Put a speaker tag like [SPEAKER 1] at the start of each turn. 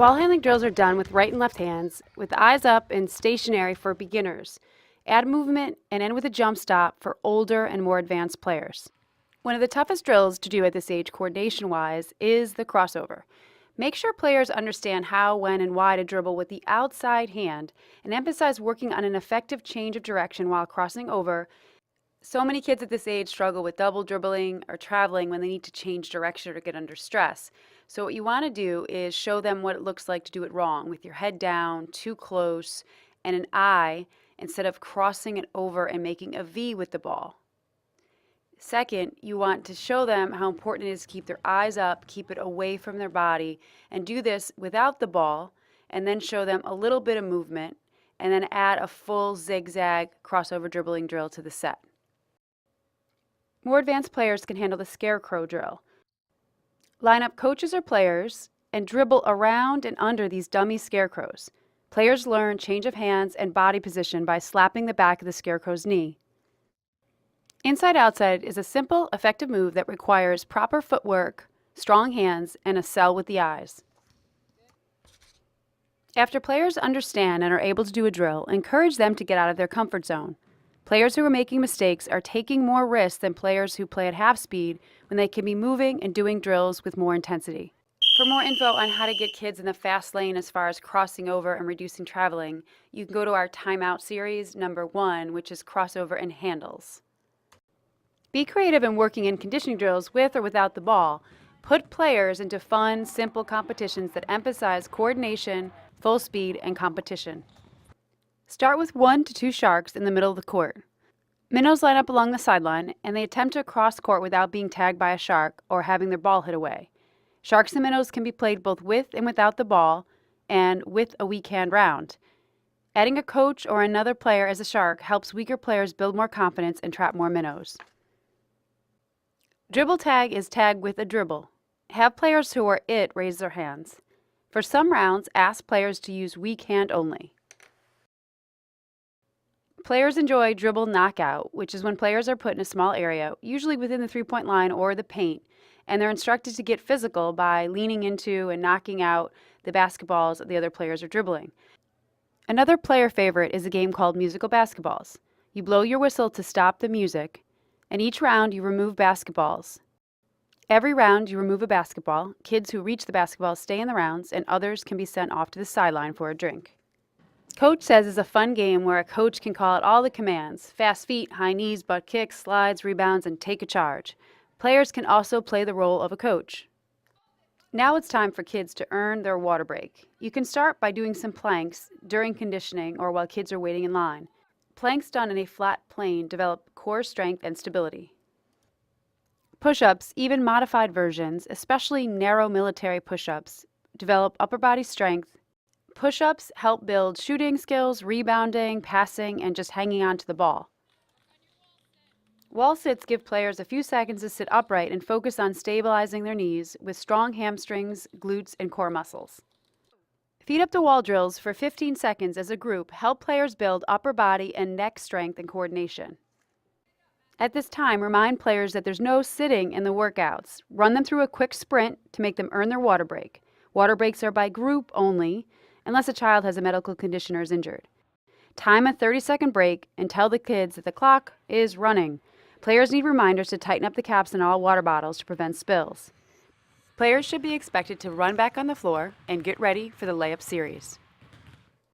[SPEAKER 1] Ball handling drills are done with right and left hands, with the eyes up and stationary for beginners. Add movement and end with a jump stop for older and more advanced players. One of the toughest drills to do at this age coordination-wise is the crossover. Make sure players understand how, when, and why to dribble with the outside hand, and emphasize working on an effective change of direction while crossing over. So many kids at this age struggle with double dribbling or traveling when they need to change direction or get under stress. So what you want to do is show them what it looks like to do it wrong, with your head down, too close, and an eye, instead of crossing it over and making a V with the ball. Second, you want to show them how important it is to keep their eyes up, keep it away from their body, and do this without the ball, and then show them a little bit of movement, and then add a full zigzag crossover dribbling drill to the set. More advanced players can handle the SCARECROW drill. Line up coaches or players and dribble around and under these dummy scarecrows. Players learn change of hands and body position by slapping the back of the scarecrow's knee. Inside-outside is a simple, effective move that requires proper footwork, strong hands, and a cell with the eyes. After players understand and are able to do a drill, encourage them to get out of their comfort zone. Players who are making mistakes are taking more risks than players who play at half speed when they can be moving and doing drills with more intensity. For more info on how to get kids in the fast lane as far as crossing over and reducing traveling, you can go to our Timeout series number 1, which is crossover and handles. Be creative in working in conditioning drills with or without the ball. Put players into fun, simple competitions that emphasize coordination, full speed, and competition. Start with 1 to 2 sharks in the middle of the court. Minnows line up along the sideline, and they attempt to cross court without being tagged by a shark or having their ball hit away. Sharks and minnows can be played both with and without the ball, and with a weak hand round. Adding a coach or another player as a shark helps weaker players build more confidence and trap more minnows. Dribble tag is tag with a dribble. Have players who are it raise their hands. For some rounds, ask players to use weak hand only. Players enjoy dribble knockout, which is when players are put in a small area, usually within the three-point line or the paint, and they're instructed to get physical by leaning into and knocking out the basketballs that the other players are dribbling. Another player favorite is a game called musical basketballs. You blow your whistle to stop the music, and each round you remove basketballs. Every round you remove a basketball. Kids who reach the basketball stay in the rounds, and others can be sent off to the sideline for a drink. Coach Says is a fun game where a coach can call out all the commands: fast feet, high knees, butt kicks, slides, rebounds, and take a charge. Players can also play the role of a coach. Now it's time for kids to earn their water break. You can start by doing some planks during conditioning or while kids are waiting in line. Planks done in a flat plane develop core strength and stability. Push-ups, even modified versions, especially narrow military push-ups, develop upper body strength. Push-ups help build shooting skills, rebounding, passing, and just hanging on to the ball. Wall sits give players a few seconds to sit upright and focus on stabilizing their knees with strong hamstrings, glutes, and core muscles. Feet up to wall drills for 15 seconds as a group help players build upper body and neck strength and coordination. At this time, remind players that there's no sitting in the workouts. Run them through a quick sprint to make them earn their water break. Water breaks are by group only, unless a child has a medical condition or is injured. Time a 30-second break and tell the kids that the clock is running. Players need reminders to tighten up the caps in all water bottles to prevent spills. Players should be expected to run back on the floor and get ready for the layup series.